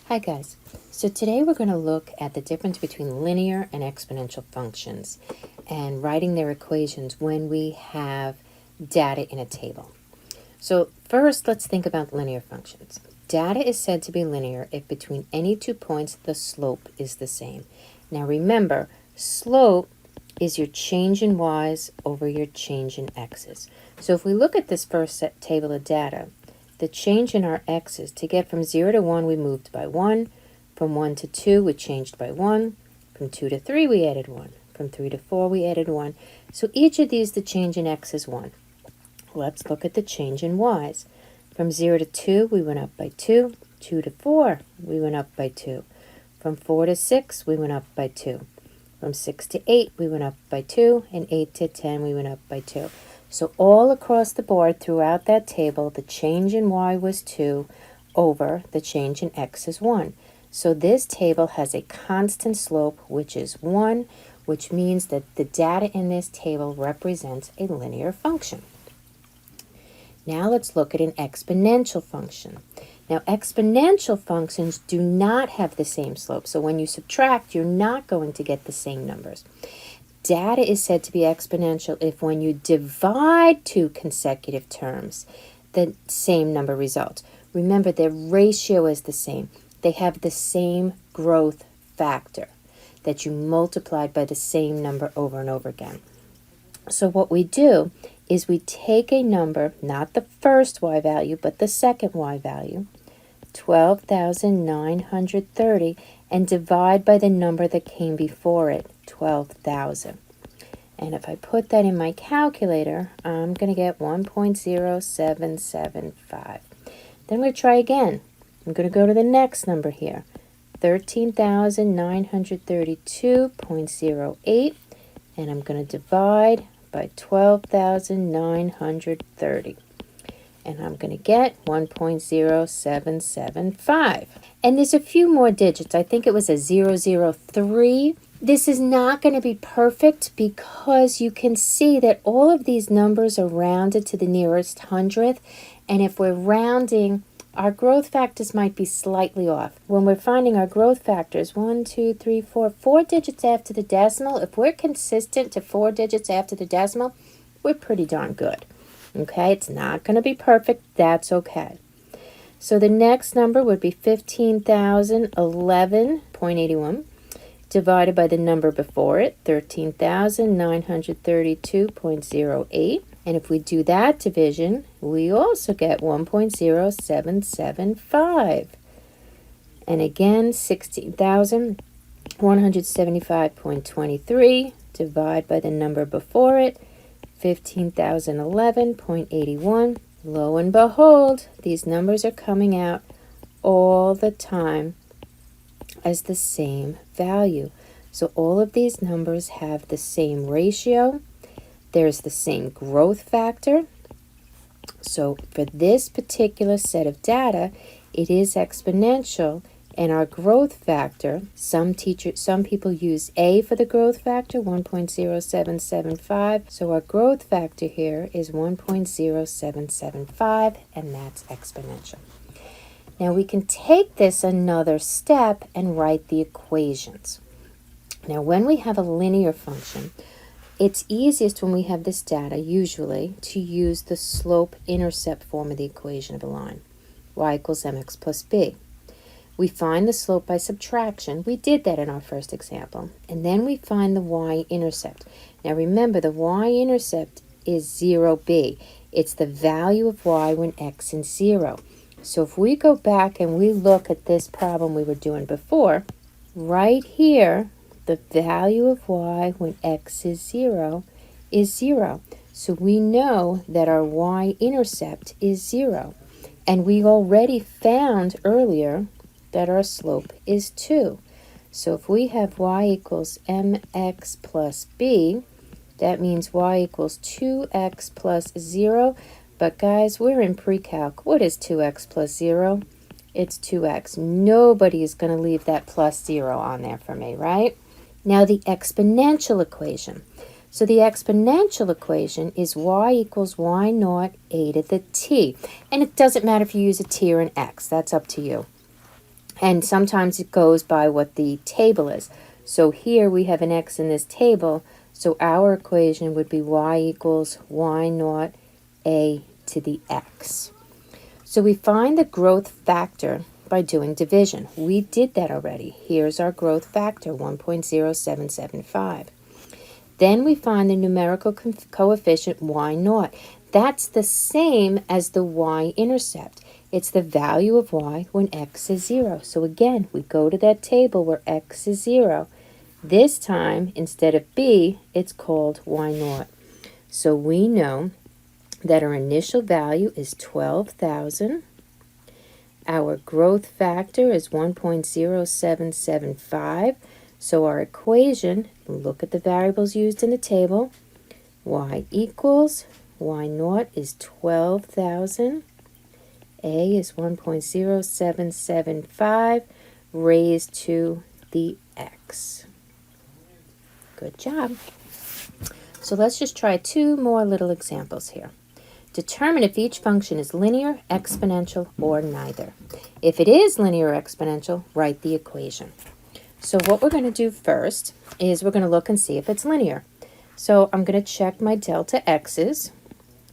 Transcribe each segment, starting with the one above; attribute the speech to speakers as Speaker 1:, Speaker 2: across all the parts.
Speaker 1: Hi guys, so today we're going to look at the difference between linear and exponential functions and writing their equations when we have data in a table. So first let's think about linear functions. Data is said to be linear if between any 2 points the slope is the same. Now remember, slope is your change in y's over your change in x's. So if we look at this first table of data, the change in our x's, to get from 0 to 1, we moved by 1. From 1 to 2, we changed by 1. From 2 to 3, we added 1. From 3 to 4, we added 1. So each of these, the change in x is 1. Let's look at the change in y's. From 0 to 2, we went up by 2. 2 to 4, we went up by 2. From 4 to 6, we went up by 2. From 6 to 8, we went up by 2. And 8 to 10, we went up by 2. So all across the board throughout that table, the change in y was 2 over the change in x is 1. So this table has a constant slope, which is 1, which means that the data in this table represents a linear function. Now let's look at an exponential function. Now exponential functions do not have the same slope. So when you subtract, you're not going to get the same numbers. Data is said to be exponential if when you divide two consecutive terms, the same number results. Remember, their ratio is the same. They have the same growth factor that you multiplied by the same number over and over again. So what we do is we take a number, not the first y value, but the second y value, 12,930, and divide by the number that came before it, 12,000. And if I put that in my calculator, I'm going to get 1.0775. Then I'm going to try again. I'm going to go to the next number here, 13,932.08, and I'm going to divide by 12,930. And I'm going to get 1.0775. And there's a few more digits. I think it was a 003. This is not going to be perfect because you can see that all of these numbers are rounded to the nearest hundredth. And if we're rounding, our growth factors might be slightly off. When we're finding our growth factors, 1, 2, 3, 4, 4 digits after the decimal, if we're consistent to 4 digits after the decimal, we're pretty darn good. Okay, it's not going to be perfect. That's okay. So the next number would be 15,011.81 divided by the number before it, 13,932.08. And if we do that division, we also get 1.0775. And again, 16,175.23 divided by the number before it, 15,011.81. Lo and behold, these numbers are coming out all the time as the same value. So all of these numbers have the same ratio. There's the same growth factor. So for this particular set of data, it is exponential. And our growth factor, some people use A for the growth factor, 1.0775. So our growth factor here is 1.0775, and that's exponential. Now we can take this another step and write the equations. Now when we have a linear function, it's easiest when we have this data, usually, to use the slope-intercept form of the equation of a line, y equals mx plus b. We find the slope by subtraction. We did that in our first example. And then we find the y-intercept. Now remember, the y-intercept is 0b. It's the value of y when x is 0. So if we go back and we look at this problem we were doing before, right here, the value of y when x is 0 is 0. So we know that our y-intercept is 0. And we already found earlier that our slope is 2. So if we have y equals mx plus b, that means y equals 2x plus 0. But guys, we're in pre-calc. What is 2x plus 0? It's 2x. Nobody is going to leave that plus 0 on there for me, right? Now the exponential equation. So the exponential equation is y equals y naught a to the t. And it doesn't matter if you use a t or an x. That's up to you. And sometimes it goes by what the table is. So here we have an x in this table, so our equation would be y equals y naught a to the x. So we find the growth factor by doing division. We did that already. Here's our growth factor, 1.0775. Then we find the numerical coefficient y naught. That's the same as the y-intercept. It's the value of y when x is 0. So again, we go to that table where x is 0. This time, instead of b, it's called y naught. So we know that our initial value is 12,000. Our growth factor is 1.0775. So our equation, look at the variables used in the table. Y equals y naught is 12,000. A is 1.0775 raised to the x. Good job. So let's just try two more little examples here. Determine if each function is linear, exponential, or neither. If it is linear or exponential, write the equation. So what we're going to do first is we're going to look and see if it's linear. So I'm going to check my delta x's.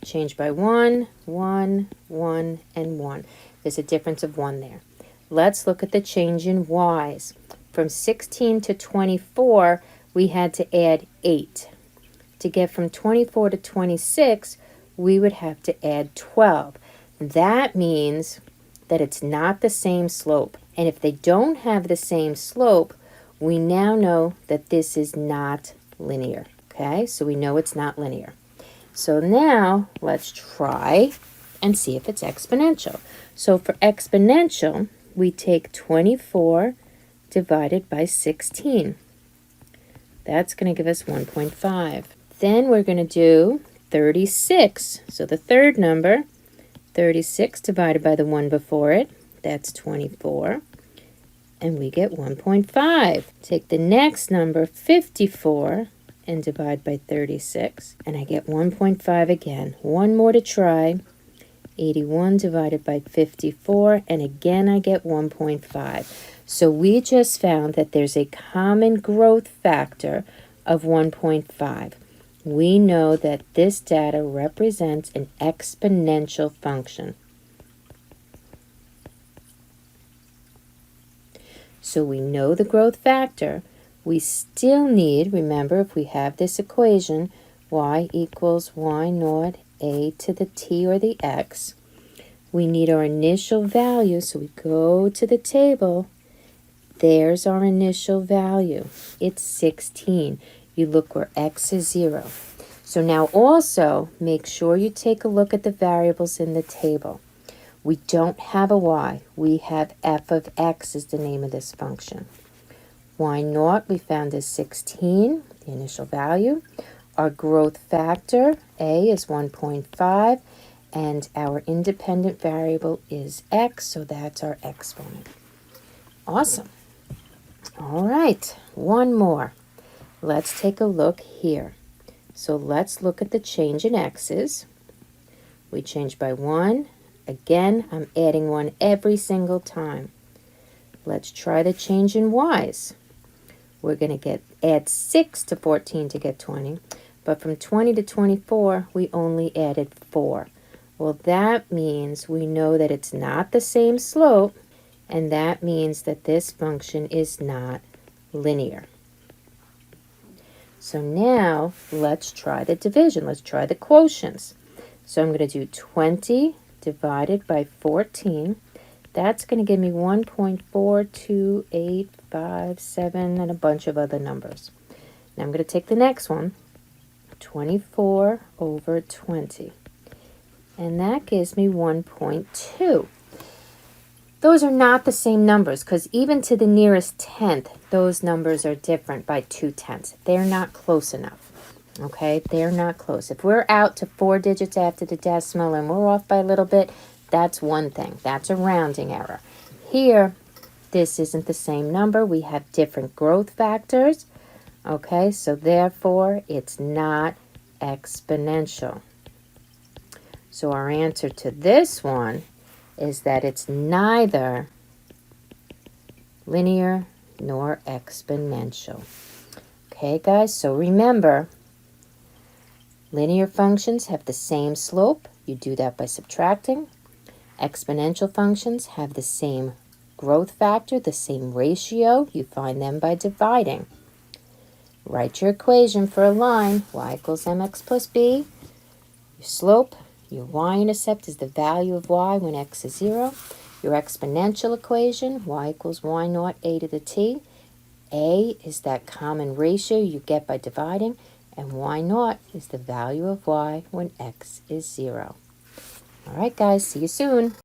Speaker 1: Change by 1, 1, 1, and 1. There's a difference of 1 there. Let's look at the change in y's. From 16 to 24, we had to add 8. To get from 24 to 26, we would have to add 12. That means that it's not the same slope. And if they don't have the same slope, we now know that this is not linear. Okay, so we know it's not linear. So now let's try and see if it's exponential. So for exponential, we take 24 divided by 16. That's going to give us 1.5. Then we're going to do 36. So the third number, 36 divided by the 1 before it, that's 24. And we get 1.5. Take the next number, 54, and divide by 36, and I get 1.5 again. One more to try. 81 divided by 54, and again I get 1.5. So we just found that there's a common growth factor of 1.5. We know that this data represents an exponential function. So we know the growth factor. We still need, remember, if we have this equation, y equals y naught a to the t or the x, we need our initial value. So we go to the table. There's our initial value. It's 16. You look where x is 0. So now also make sure you take a look at the variables in the table. We don't have a y. We have f of x is the name of this function. Y naught we found is 16, the initial value. Our growth factor, a, is 1.5, and our independent variable is x, so that's our exponent. Awesome. All right, one more. Let's take a look here. So let's look at the change in x's. We change by 1. Again, I'm adding 1 every single time. Let's try the change in y's. We're going to add 6 to 14 to get 20. But from 20 to 24, we only added 4. Well, that means we know that it's not the same slope, and that means that this function is not linear. So now let's try the division. Let's try the quotients. So I'm going to do 20 divided by 14. That's going to give me 1.42857 and a bunch of other numbers. Now I'm going to take the next one, 24 over 20. And that gives me 1.2. Those are not the same numbers because even to the nearest tenth, those numbers are different by 2/10. They're not close enough. Okay, they're not close. If we're out to 4 digits after the decimal and we're off by a little bit, that's one thing. That's a rounding error. Here, this isn't the same number. We have different growth factors. Okay, so therefore, it's not exponential. So our answer to this one is that it's neither linear nor exponential. Okay, guys, so remember, linear functions have the same slope. You do that by subtracting. Exponential functions have the same growth factor, the same ratio. You find them by dividing. Write your equation for a line, y equals mx plus b. Your slope, your y-intercept is the value of y when x is 0. Your exponential equation, y equals y naught a to the t. A is that common ratio you get by dividing, and y naught is the value of y when x is 0. All right, guys, see you soon.